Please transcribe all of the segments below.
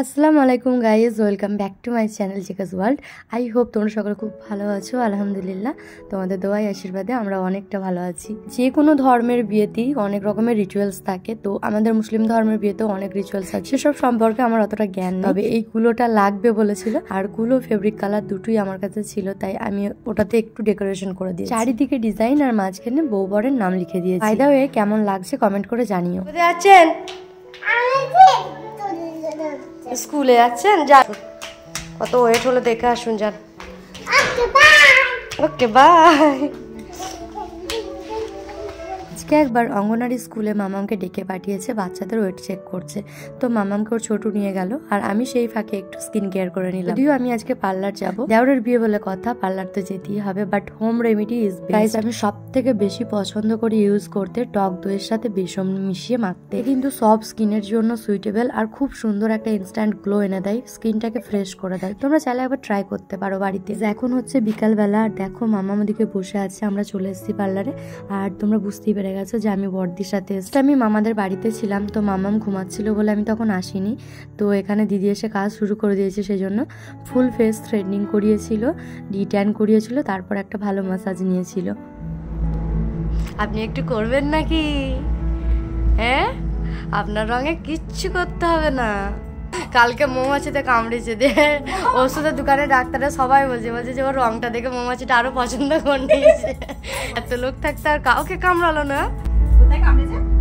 আসসালামু আলাইকুম guys, welcome back to my channel Zikas world. I hope তোমরা সকলে খুব ভালো আছো। আলহামদুলিল্লাহ, তোমাদের দোয়াই আশীর্বাদে আমরা অনেকটা ভালো আছি। যে কোনো ধর্মের বিয়েতেই অনেক রকমের রিচুয়ালস থাকে, তো আমাদের মুসলিম ধর্মের বিয়েতেও অনেক রিচুয়ালস আছে। সেসব সম্পর্কে আমার অতটা জ্ঞান নেই, তবে এই কুলোটা লাগবে বলেছিল আর কুলো ফেব্রিক কালার দুটোই আমার কাছে ছিল, তাই আমি ওটাতে একটু ডেকোরেশন করে দিয়েছি। চারিদিকে ডিজাইন আর মাঝখানে বউ বরের নাম লিখে দিয়েছি। বাই দ্য ওয়ে, কেমন লাগছে কমেন্ট করে জানিও। কোথায় আছেন? স্কুলে যাচ্ছেন? যান, কত ওয়েট হলো দেখে আসুন, যান। Okay bye. আজকে একবার অঙ্গনারী স্কুলে মামামকে ডেকে পাঠিয়েছে, বাচ্চাদের ওয়েট চেক করছে, তো মামামকে ওর ছোট নিয়ে গেল আর আমি সেই ফাঁকে একটু স্কিন কেয়ার করে নিলাম। যদিও আমি আজকে পার্লার যাব, দেওরের বিয়ে বলে কথা, পার্লার তো যেতেই হবে, but home remedy is best. আমি সব থেকে বেশি পছন্দ করি ইউজ করতে টক দইয়ের সাথে বেসন মিশিয়ে মাখতে, কিন্তু সব স্কিনের জন্য সুইটেবল আর খুব সুন্দর একটা ইনস্ট্যান্ট গ্লো এনে দেয়, স্কিনটাকে ফ্রেশ করে দেয়। তোমরা চাইলে একবার ট্রাই করতে পারো বাড়িতে। এখন হচ্ছে বিকালবেলা আর দেখো মামা ওদিকে বসে আছে, আমরা চলে এসেছি পার্লারে। আর তোমরা বুঝতেই পেরে গেছো যে আমি বড়দির সাথে এসেছি। আমি মামাদের বাড়িতে ছিলাম, তো মামাম ঘুমাচ্ছিল বলে আমি তখন আসিনি। তো এখানে দিদি এসে কাজ শুরু করে দিয়েছে, সেই জন্য ফুল ফেস থ্রেডনিং করিয়েছিল, ডিট্যান করিয়েছিল, তারপর একটা ভালো ম্যাসাজ নিয়েছিল। আপনি একটু করবেন নাকি? হ্যাঁ, আপনার রঙে কিচ্ছু করতে হবে না। কালকে মৌমাছিতে কামড়েছে, দে ওষুধের দোকানে ডাক্তাররা সবাই বলছে যে ওর রংটা দেখে মৌমাছিটা আরো পছন্দ করে নিয়েছে। এত লোক থাকতে আর কাউকে কামড়ালো না।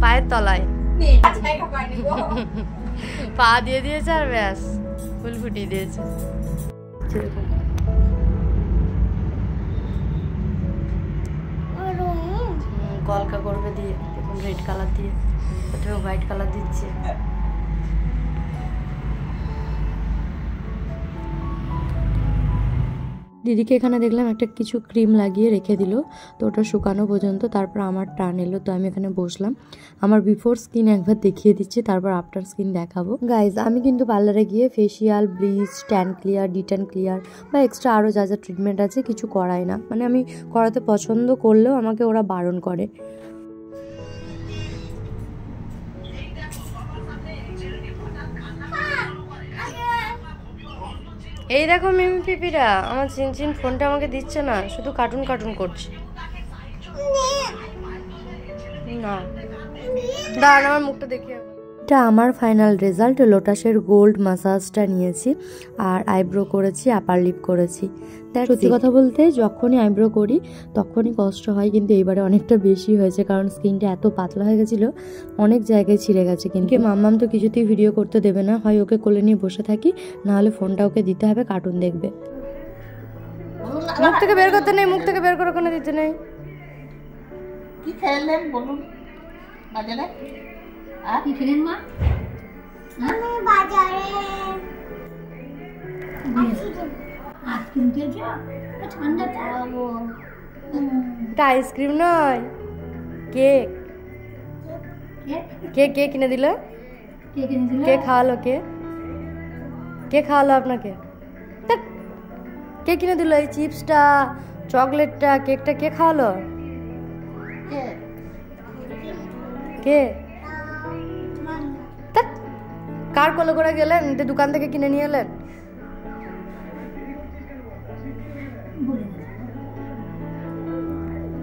পায়ের তলায় পা দিয়ে দিয়েছে আর ব্যাস ফুল ফুটিয়ে দিয়েছে। কলকা করবে দিয়ে, দেখুন রেড কালার দিয়ে, প্রথমে হোয়াইট কালার দিচ্ছে। দিদিকে এখানে দেখলাম একটা কিছু ক্রিম লাগিয়ে রেখে দিল, তো ওটা শুকানো পর্যন্ত, তারপর আমার টার্ন এলো, তো আমি এখানে বসলাম। আমার বিফোর স্কিন একবার দেখিয়ে দিচ্ছি, তারপর আফটার স্কিন দেখাবো। গাইজ, আমি কিন্তু পার্লারে গিয়ে facial, bleach, tan clear, de-tan clear বা এক্সট্রা আরও যা যা ট্রিটমেন্ট আছে কিছু করাই না। মানে আমি করাতে পছন্দ করলেও আমাকে ওরা বারণ করে। এই দেখো মিমি পিপিরা, আমার চিনচিন ফোনটা আমাকে দিচ্ছে না, শুধু কার্টুন কার্টুন করছে। না দাঁড়ান, আমার মুখটা দেখে। এটা আমার ফাইনাল রেজাল্ট। লোটাসের গোল্ড মাসাজটা নিয়েছি আর আইব্রো করেছি, আপার লিপ করেছি। সত্যি কথা বলতে যখনই আইব্রো করি তখনই কষ্ট হয়, কিন্তু এইবারে অনেকটা বেশি হয়েছে, কারণ স্কিনটা এত পাতলা হয়ে গেছিলো, অনেক জায়গায় ছিঁড়ে গেছে। কিন্তু মাম্মাম তো কিছুতেই ভিডিও করতে দেবে না, হয় ওকে কোলে নিয়ে বসে থাকি, নাহলে ফোনটা ওকে দিতে হবে, কার্টুন দেখবে। মুখ থেকে বের করতে নেই, মুখ থেকে বের করে কোনো দিতে নেই। কি খেলেন বলুন বাজারে? কি খেলেন মা? আমি বাজারে আইসক্রিম খেয়েছো? ঠান্ডা খাবো। এটা আইসক্রিম নয়, কেক। কেক কে কিনে দিল? কে খাওয়ালো? কে খাওয়ালো আপনাকে? কে কিনে দিল এই চিপসটা, চকলেটটা, কেকটা? কে খাওয়ালো? কে? কার কোলে করে গেলেন? দোকান থেকে কিনে নিয়ে এলেন?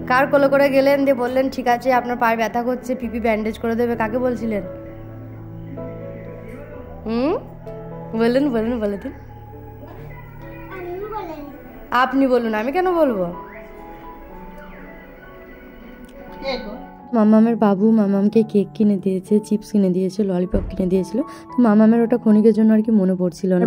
কার কোলে করে গেলেন দিয়ে বললেন ঠিক আছে আপনার পায়ে ব্যথা করছে, পিপি ব্যান্ডেজ করে দেবে? কাকে বলছিলেন? বলুন বলে দিন। আপনি বলুন, আমি কেন বলবো? মামামের বাবু মামামকে কেক কিনে দিয়েছে, চিপস কিনে দিয়েছে, ললিপপ কিনে দিয়েছিল। তো মামামের ওটা ক্ষণিকের জন্য আর কি মনে পড়ছিল না।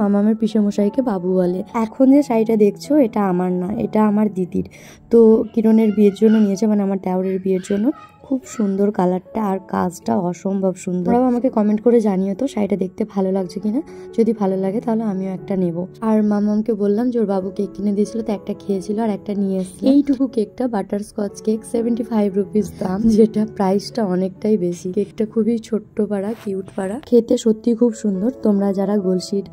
মামামের পিসেমশাইকে বাবু বলে। এখন যে শাড়িটা দেখছো এটা আমার না, এটা আমার দিদির। তো কিরণের বিয়ের জন্য নিয়েছে, মানে আমার দেওরের বিয়ের জন্য। খুব সুন্দর কালারটা, আর কাজটা অসম্ভব সুন্দর। ওরাও আমাকে কমেন্ট করে জানিও তো শাড়িটা দেখতে ভালো লাগছে কিনা। যদি ভালো লাগে তাহলে আমিও একটা নেব। আর মামামকে বললাম যে ওর বাবু কেক কিনে দিয়েছিল, তো একটা খেয়েছিল আর একটা নিয়ে এসেছিল। এইটুকু কেকটা বাটারস্কচ কেক, 75 রুপিস দাম, যেটা প্রাইসটা অনেকটাই বেশি। কেকটা খুবই ছোট্ট পাড়া, কিউট পাড়া, খেতে সত্যি খুব সুন্দর। তোমরা যারা গলসির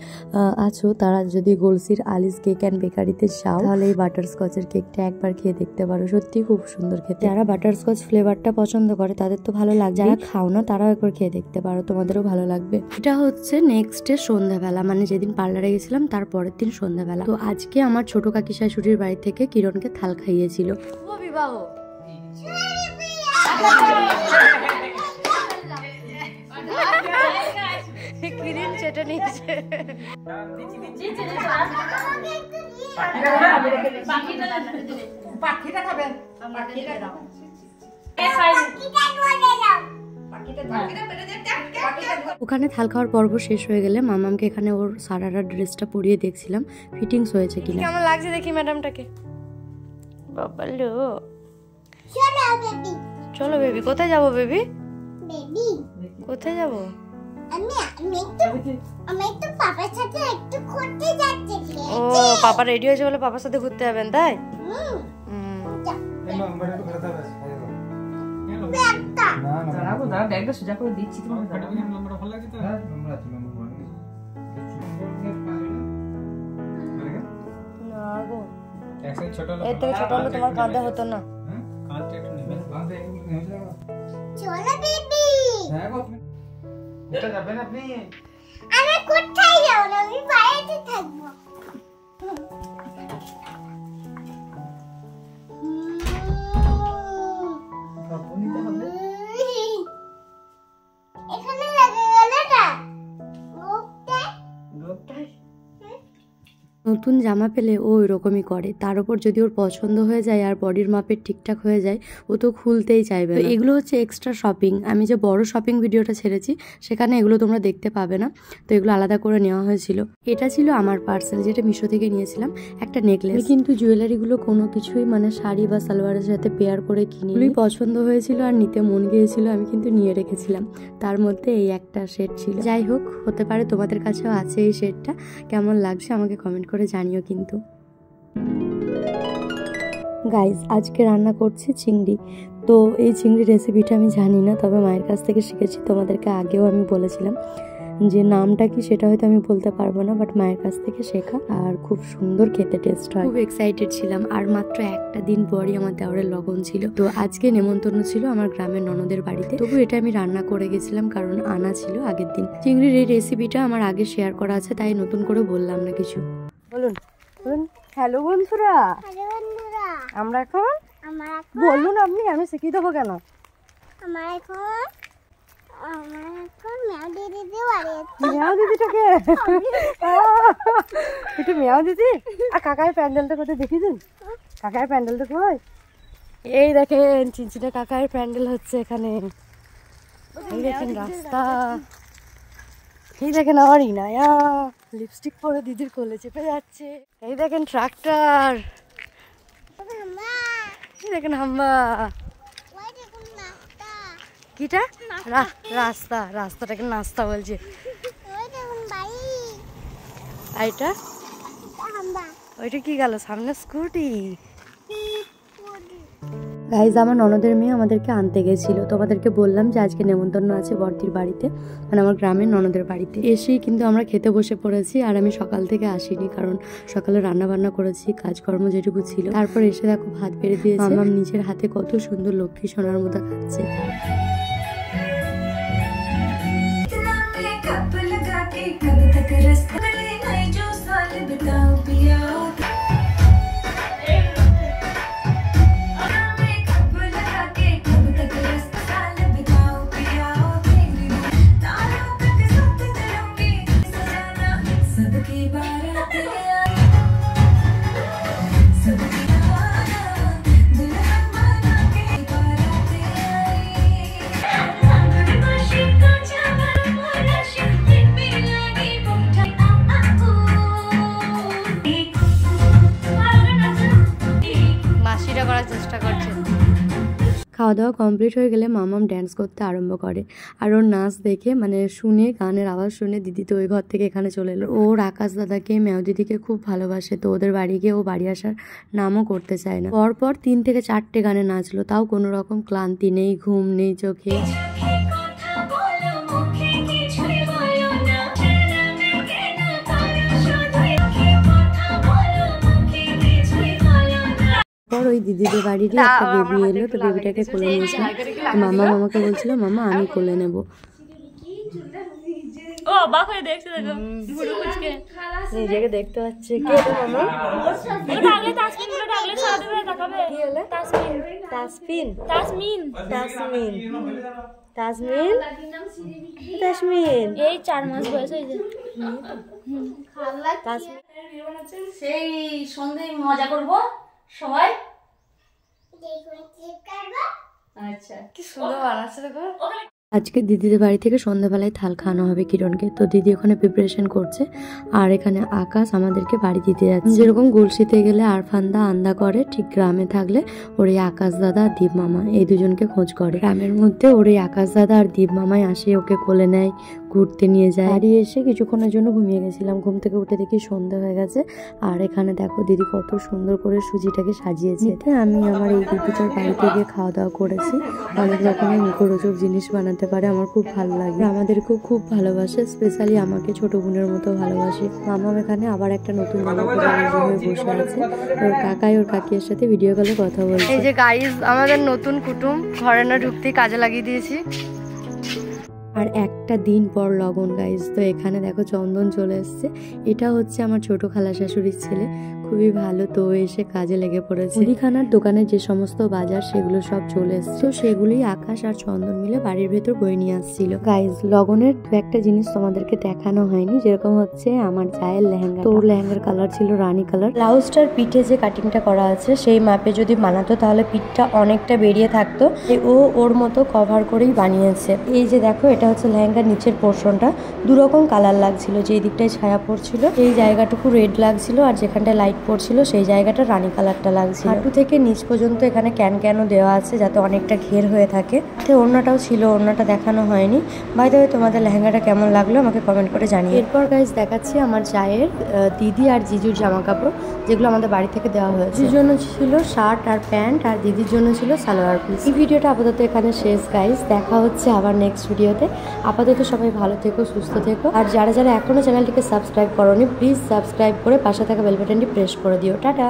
আছো, তারা যদি গলসির আলিস কেক অ্যান্ড বেকারিতে যাও, তাহলে এই বাটারস্কচের কেকটা একবার খেয়ে দেখতে পারো, সত্যি খুব সুন্দর খেতে। যারা বাটারস্কচ ফ্লেভারটা পছন্দ করে তাদের তো ভালো লাগবে, যারা খাও না তারাও একবার খেয়ে দেখতে পারো, তোমাদেরও ভালো লাগবে। এটা হচ্ছে নেক্সট ডে সন্ধ্যাবেলা, মানে যেদিন পার্লারে গেছিলাম তার পরের দিন সন্ধ্যাবেলা। তো আজকে আমার ছোট কাকি শাশুড়ির বাড়ি থেকে কিরণকে থাল খাইয়েছিল। বিবাহ কিরিন চেটে নিয়েছে। ওখানে থাল খাওয়ার পর্ব শেষ হয়ে গেলে মামামকে এখানে ওর সারারা ড্রেসটা পরিয়ে দেখছিলাম ফিটিংস হয়েছে কিনা। কেমন লাগছে দেখি ম্যাডামটাকে। বাবালো, চলো বেবি। কোথায় যাবো বেবি? কোথায় যাবো? ও পাপা রেডি হয়েছে বলে পাপার সাথে ঘুরতে যাবেন, তাই? এর থেকে ছোট হলে তোমার কাঁদে হতো না। আমি কোথায় যাবো না, আমি বাইরে থাকবো। এখানে লাগে গেল না নতুন জামা পেলে ও ওইরকমই করে, তার উপর যদি ওর পছন্দ হয়ে যায় আর বডির মাপের ঠিকঠাক হয়ে যায়, ও তো খুলতেই চাইবে না। এগুলো হচ্ছে এক্সট্রা শপিং। আমি যে বড় শপিং ভিডিওটা ছেড়েছি সেখানে এগুলো তোমরা দেখতে পাবে না, তো এগুলো আলাদা করে নেওয়া হয়েছিল। এটা ছিল আমার পার্সেল, যেটা মিশো থেকে নিয়েছিলাম, একটা নেকলেস। কিন্তু জুয়েলারিগুলো কোনো কিছুই মানে শাড়ি বা সালোয়ারের সাথে পেয়ার করে কিনি, পছন্দ হয়েছিল আর নিতে মন গিয়েছিল, আমি কিন্তু নিয়ে রেখেছিলাম। তার মধ্যে এই একটা সেট ছিল। যাই হোক, হতে পারে তোমাদের কাছেও আছে এই সেটটা। কেমন লাগছে আমাকে কমেন্ট করে জানিও কিন্তু। গাইজ, আজকে রান্না করছি চিংড়ি। তো এই চিংড়ি রেসিপিটা আমি জানি না, তবে মায়ের কাছ থেকে শিখেছি। তোমাদেরকে আগেও আমি বলেছিলাম যে নামটা কি সেটা হয়তো আমি বলতে পারবো না, বাট মায়ের কাছ থেকে শেখা, আর খুব সুন্দর খেতে টেস্ট হয়। খুব এক্সাইটেড ছিলাম, আর মাত্র একটা দিন পরই আমার দেওরের লগন ছিল। তো আজকে নেমন্তন্ন ছিল আমার গ্রামের ননদের বাড়িতে। তবু এটা আমি রান্না করে গেছিলাম, কারণ আনা ছিল আগের দিন। চিংড়ির এই রেসিপিটা আমার আগে শেয়ার করা আছে, তাই নতুন করে বললাম না কিছু। বলুন বলুন। হ্যালো বন্ধুরা, আমরা এখন বলুন আপনি, আমি শিখিয়ে দেবো কেন। মেয়াও দিদিটাকে একটু মেয়াও দিদি। আর কাকার প্যান্ডেলটা কোথায় দেখিয়েছেন? কাকার প্যান্ডেলটা কই? এই দেখেন চিনচিনে কাকার প্যান্ডেল হচ্ছে এখানে। এই দেখেন রাস্তা, এই দেখেন আমার ইনায়া লিপস্টিক পরে দিদির কোলে চেপে যাচ্ছে। এই দেখেন ট্রাক্টর, এই দেখেন হাম্বা। কিটা? রাস্তা, রাস্তাটাকে নাস্তা বলছে। এইটা ওইটা কি গেল সামনে? স্কুটি। গাইজ, আমার ননদের মেয়ে আমাদেরকে আনতে গেছিল। তোমাদেরকে বললাম যে আজকে নেমন্তন্ন আছে বর্দির বাড়িতে, মানে আমার গ্রামের ননদের বাড়িতে। এসেই কিন্তু আমরা খেতে বসে পড়েছি, আর আমি সকাল থেকে আসিনি, কারণ সকালে রান্না বান্না করেছি, কাজকর্ম যেটুকু ছিল। তারপর এসে দেখো ভাত বেড়ে দিয়েছে। আমার নিজের হাতে কত সুন্দর লক্ষ্মী সোনার মতো খাচ্ছে। খাওয়া দাওয়া কমপ্লিট হয়ে গেলে মামাম ড্যান্স করতে আরম্ভ করে। আর ওর নাচ দেখে মানে শুনে, গানের আওয়াজ শুনে দিদি তো ওই ঘর থেকে এখানে চলে এলো। ওর আকাশ দাদাকে, ম্যাও দিদিকে খুব ভালোবাসে, তো ওদের বাড়ি গিয়ে ও বাড়ি আসার নামও করতে চায় না। পরপর 3 থেকে 4টে গানে নাচলো, তাও কোনো রকম ক্লান্তি নেই, ঘুম নেই চোখে। পর ওই দিদিদের বাড়িরই একটা বেবি এলো, তো বেবিটাকে কোলে নিয়েছিল। মামা আমাকে বলছিল মামা আমি কোলে নেব। ও অবাক হয়ে দেখছে, দেখো ঘুরে কুচকে নিজেকে দেখতে পাচ্ছে। কে তো মামা? ডাকলে তাসমিন বলে ডাকলে সাথে করে তাকাবে। কি হলো? তাসমিন তাসমিন তাসমিন তাসমিন তাসমিন তাসমিন এই 4 মাস বয়স হয়েছে। সেই সন্ধে মজা করব সবাই। আচ্ছা কি সুন্দর বানাচ্ছে দেখো। আজকে দিদিদের বাড়ি থেকে সন্ধ্যাবেলায় থাল খাওয়ানো হবে কিরণকে, তো দিদি ওখানে প্রিপারেশন করছে। আর এখানে আকাশ আমাদেরকে বাড়ি দিতে যাচ্ছে। যেরকম গুলশিতে গেলে আরফান্দা আন্দা করে, ঠিক গ্রামে থাকলে ওর এই আকাশ দাদা আর দীপ মামা এই দুজনকে খোঁজ করে। গ্রামের মধ্যে ওর এই আকাশ দাদা আর দীপ মামাই আসে, ওকে কোলে নেয়, ঘুরতে নিয়ে যায়। বাড়ি এসে কিছুক্ষণের জন্য ঘুমিয়ে গেছিলাম, ঘুম থেকে উঠে দেখি সন্ধ্যা হয়ে গেছে। আর এখানে দেখো দিদি কত সুন্দর করে সুজিটাকে সাজিয়েছে। আমি আমার এই দিদিটার বাড়িতে গিয়ে খাওয়া দাওয়া করেছি। অনেক রকমের মুখরোচক জিনিস বানাতে পারে, আমার খুব ভালো লাগে। আমাদেরকেও খুব ভালোবাসে, স্পেশালি আমাকে ছোট বোনের মতো ভালোবাসে। মামা এখানে আবার একটা নতুন জামা পরে হয়ে বসে আছে। ওর কাকাই ওর কাকির সাথে ভিডিও কলে কথা বলছে। এই যে গাইস আমাদের নতুন কুটুম, ঘরে না ঢুকতেই কাজে লাগিয়ে দিয়েছি। আর একটা দিন পর লগন গাইস, তো এখানে দেখো চন্দন চলে এসছে। এটা হচ্ছে আমার ছোট খালা শাশুড়ির ছেলে, খুবই ভালো। তো এসে কাজে লেগে পড়েছে। মুদিখানার দোকানে যে সমস্ত বাজার সেগুলো সব চলে এসছে, তো সেগুলি আকাশ আর চন্দন মিলে বাড়ির ভেতর বয়ে নিয়ে আসছিল। গাইস লগনের 2-একটা জিনিস তোমাদেরকে দেখানো হয়নি, যেরকম হচ্ছে আমার জায়ের লেহেঙ্গা। তো ওর লেহেঙ্গার কালার ছিল রানী কালার। ব্লাউজটার পিঠে যে কাটিংটা করা আছে সেই মাপে যদি বানাতো তাহলে পিঠটা অনেকটা বেরিয়ে থাকতো। ও ওর মতো কভার করেই বানিয়েছে। এই যে দেখো, এটা হচ্ছে লেহেঙ্গার নিচের পোর্শনটা, 2 রকম কালার লাগছিল। যে দিকটায় ছায়া পড়ছিল সেই জায়গাটুকু রেড লাগছিল, আর যেখানটায় লাইট পড়ছিল সেই জায়গাটা রানী কালারটা লাগছিল। হাঁটু থেকে নিচ পর্যন্ত এখানে ক্যানও দেওয়া আছে যাতে অনেকটা ঘের হয়ে থাকে। ওড়নাটাও ছিল, ওড়নাটা দেখানো হয়নি। বাই দ্য ওয়ে তোমাদের লেহেঙ্গাটা কেমন লাগলো আমাকে কমেন্ট করে জানিয়ে। এরপর গাইস দেখাচ্ছি আমার জায়ের দিদি আর জিজুর জামা কাপড়, যেগুলো আমাদের বাড়ি থেকে দেওয়া হয়েছে। জিজুর জন্য ছিল শার্ট আর প্যান্ট, আর দিদির জন্য ছিল সালোয়ার পিস। এই ভিডিওটা আপাতত এখানে শেষ গাইস, দেখা হচ্ছে আবার নেক্সট ভিডিওতে। আপাতত সবাই ভালো থেকো, সুস্থ থেকো। আর যারা যারা এখনো চ্যানেলটিকে সাবস্ক্রাইব করোনি প্লিজ সাবস্ক্রাইব করে পাশে থাকা বেল বাটনটি প্রেস করে দিও। টাটা।